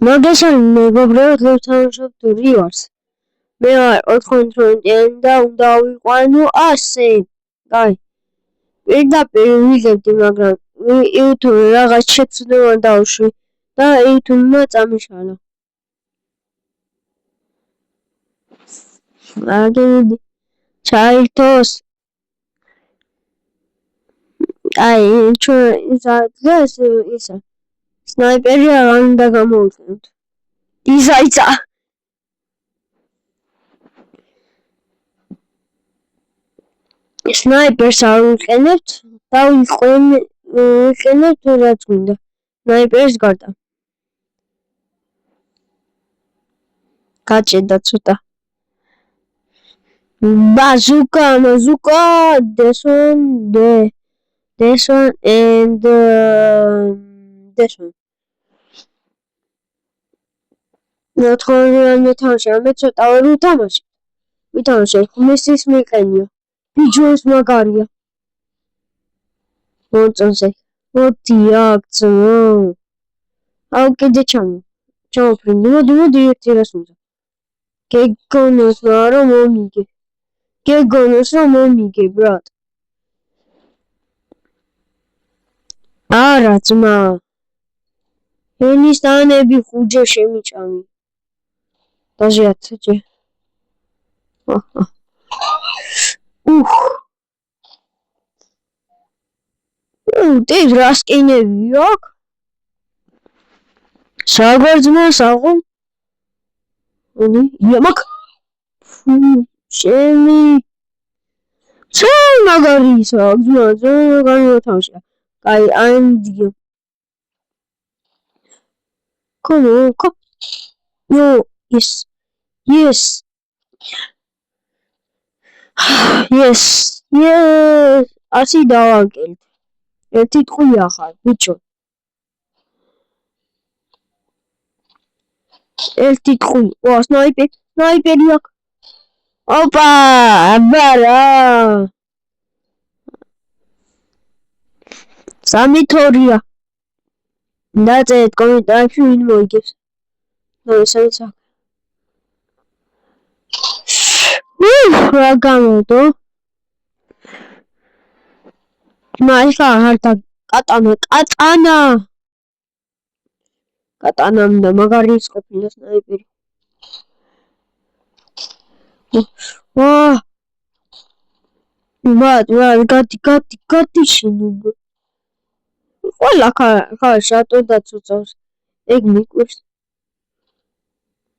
მოგესალმებით მეგობრებო, დღესთან ვსვამთ რივარს. მე ვარ 90-იანი და უნდა ვიყვანო ასე. კაი. პირდაპირ ვიგებდი, მაგრამ YouTube რაღაც შეცდომა დავშვი და YouTube-მა წამიშალა. აგები ჩაირთოს. აი, ჩვენ დღეს ისა სნაიპერი არ უნდა გამოვიყენოთ. ისა სნაიპერს არ ვიყენებთ და ვიყენებთ რაც გვინდა. სნაიპერის გარდა. გაჭედა ცოტა. Bazooka, this one and this one. Not only the township, I'm at our Thomas. We township, Mrs. Mcania. Pigeons Magaria. What's on say? What the acts? I'll get the channel. Chopping, what do you tell us? Che conosco momige. Che conosco momige, brat. Aratsma. Enistane ხუჯე შემიჭამი. დაჟიათე. ეს რასკინები აქვს? საგვარძმა საღო? Yamak. Shemi. Magari songs. I'm the. Come on. No. Yes. Yes. I see the uncle. It's it kuyaha. Which one? Elti kuy. Oh, sniper. Yak. Opa! Bara! Samitoria. That's it. Comment. I feel in more gifts. No, it's a Ragamoto. My heart. Katana. Katanam the Magaris copy sniper. Wow. But got the shin. Well, like a shot of that sort of egg with.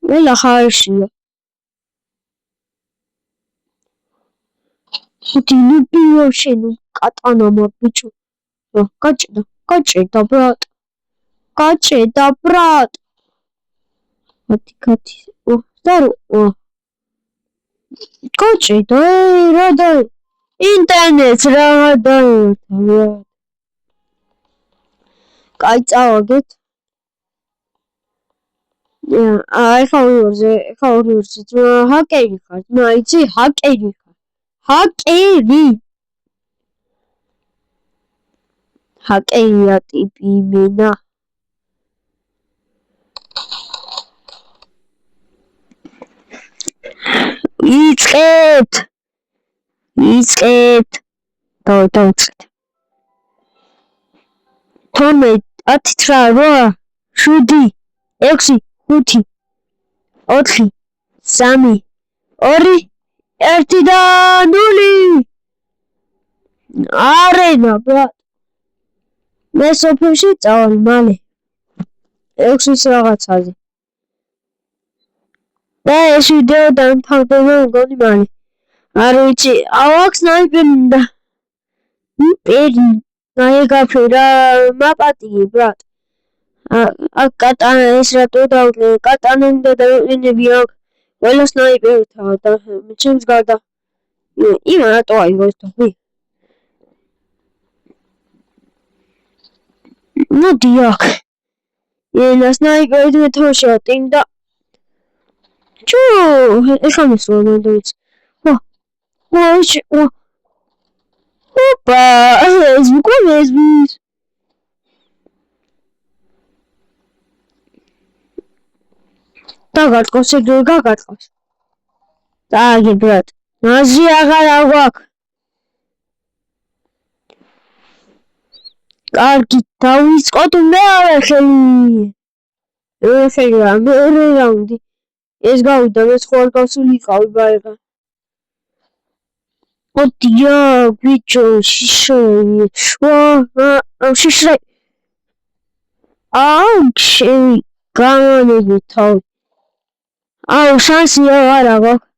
Well, a harsh. But you be your shin. Katana, my bitch. Catch it, the brat. Catch it, the brat. Cut it. Oh, that. Oh. Catch it, rather. Internet, rather. Kites out it. Yeah, I found it. Hack a card. No, it's a hack a card. Hack a Hack a TP It's it. Don't. Tommy, Atitra, Shudi, Exi, Huti, Otli, Sami, Ori, Ertida, Nuli, Arena, brat. Let's open shit on money. Exi Sarazazi. There is you do down Pagano, got money. Arichi, I walk sniping the baby. I got map at the brat. I got an extra 2,000. Got an in the vlog. Well, a sniper. Machines got the. Even I thought it was to be. Not the yuck. In a sniper, the toe shooting that. True, I can't swim into it. Opa! დაგარტყოს ეგრევე გაგარტყოს. დააგი ბრატ. მაზი აღარ აგვაქვს. კარგი, დავიწყოთ მეორე ხელი. მეორე ხელი რა, მეორე რაუნდი. ეს გავიდა, მე სხვა არ გავსულიყავი ბაიღა. ოდია, ბიჭო, შიშრე. შიშრე. შენ გამონები თავი. შანსი აღარ აგვაქვს.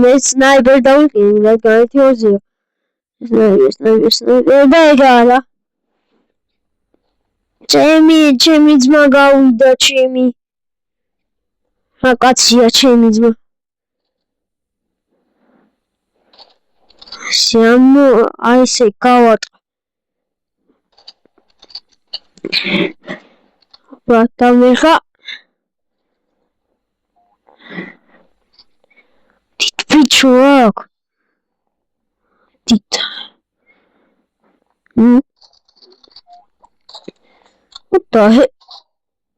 მე სნაიპერ დავიყიდი, რადგან ერთი ოზია. სნაიპერ და ეგაა. ჩემი ძმა გავიდა, ჩემი. კაცია ჩემი ძმა. სიამო, აი ესე გავატყ. ბრატა მეხა. Bicho აქვს. დით. What the heck?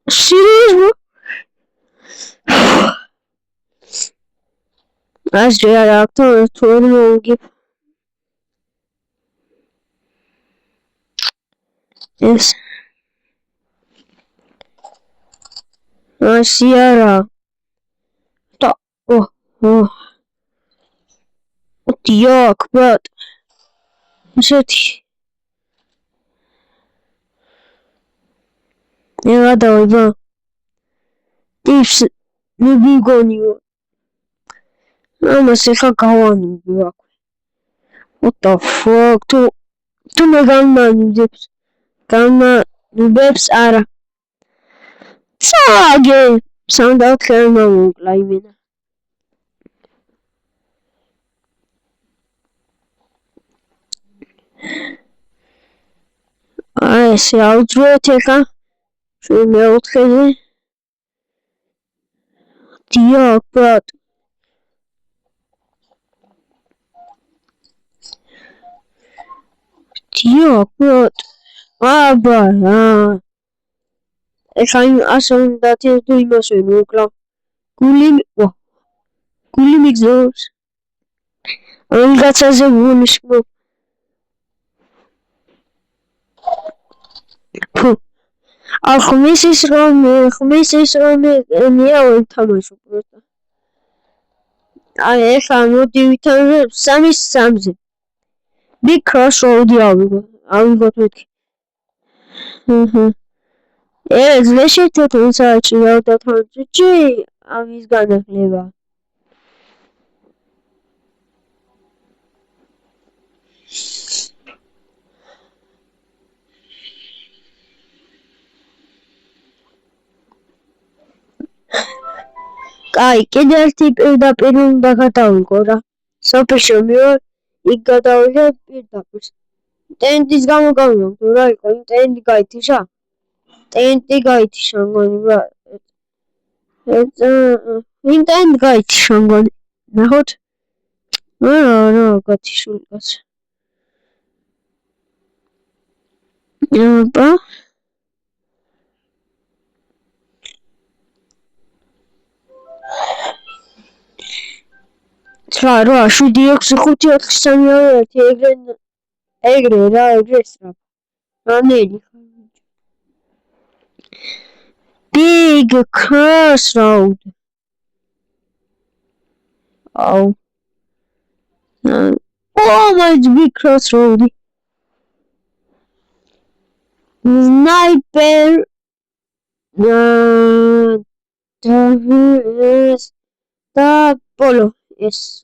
Seriously? આજે યાર આ તો થોડું હોગી. Yes. Sierra. Oh. Diok, but. Zeti. Я давай. Типс. Не бегоню. Мама сиха кавани бивак. What the fuck? Tu me gamma nubes. Gamma nubes ara. Sage. Sound out clear no like se audioteca. Şu meotleri. Diyor, but. Diyor, but. Bra. Efendim aslında tez duymasın okla. Guli mixos. Angaça zebunis bu. Alchemist Rome, niye oynatamıyorsun burada? Ay efendim, bir tane Sam's. Bir crossroad algoritm. Evet, ve şirketin sahibi da tanıtıcı amizganlıkla. Ay, genel tip ödapının da katavukora. Sopişo miyor, ilk katavukora bir tapış. Tentis gamı, duray koyun, tenti gaytışa. Tenti gaytışa, gani. Tenti gaytışa, gani. Nahot? No, gaytışul gaz. Yapa. Tra, şu diyoksikuti aksanıyor, egre. Neydi? Big crossroad. Oh my big crossroad. Sniper. The polo. Yes.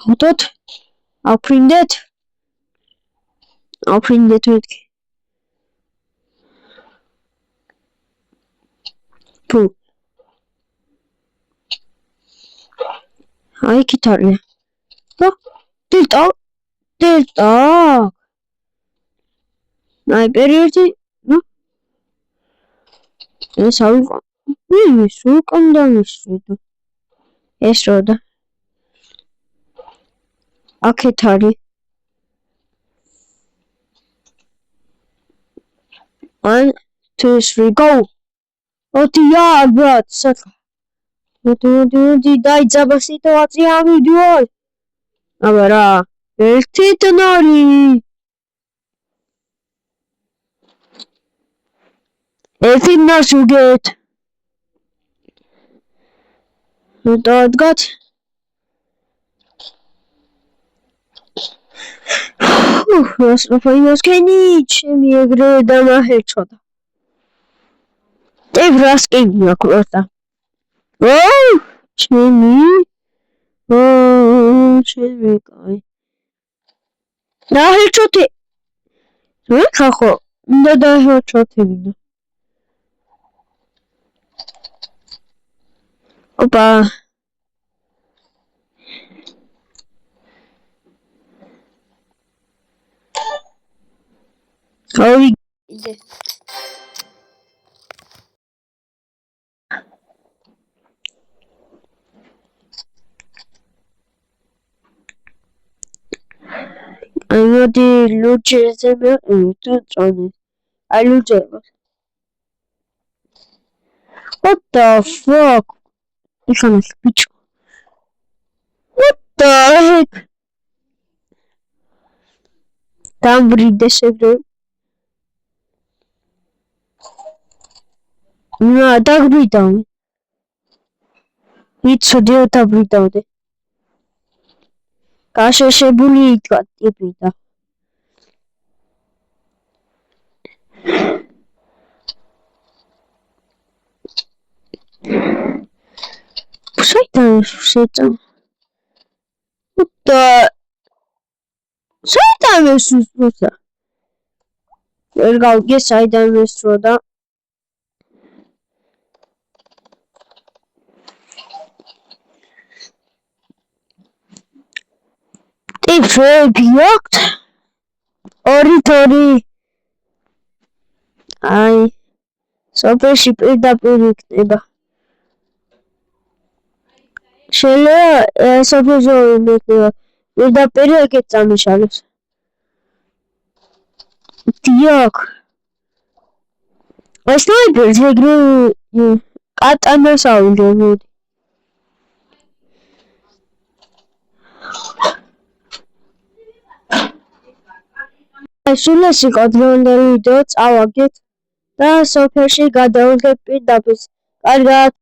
Hold it. I'll print it. Pooh. Ay gitarı. Bak. Tilt. Sniper yerdi. No. Salgo. Su kandamış. Esroda. Aketari. 1, 2, 3, go! Ოდია, ბრატ, სათხა. მოდი, დაიძაბა სიტუაცია მიდიოდი. აბა რა, ერთი ტნარი. ერთი ნაშუგეთ. დადგათ. რას კენი, ჩემი ეგრე დამაჰერჩოდა. ევრას კენი აკვროთა. ჩემი კაი. დაჰერჩოთი. რა ხახო? უნდა დაჰერჩოთებინა. ოპა. ორი იდე. მოდი ლუჯეზე მე თუ წონი. აი ლუჯება. What the fuck? Იხანას ბიჭო. What the heck? დამბრიდეს ეგრე. დაგბრიდავ. იცოდი დაბრიდავდე. გაშეშებული იდგა ტიპი და. საიდან შეწა? და საიდან ესულა? ვერ გავიგე საიდან ესროდა. ტიფები აქვთ? ორი. აი, სოფელში პირდაპირ იქნება. შეიძლება სოფელში იქნება. პირდაპირ ეგეთ წამიშალებს. დიახ. ეს ნაიბერს ეგრე კატანას ავიდე. სულ ეს იყო დღევანდელი ვიდეო, წავაგეთ და სოფელში გადავიღებ პირდაპირ. კარგად.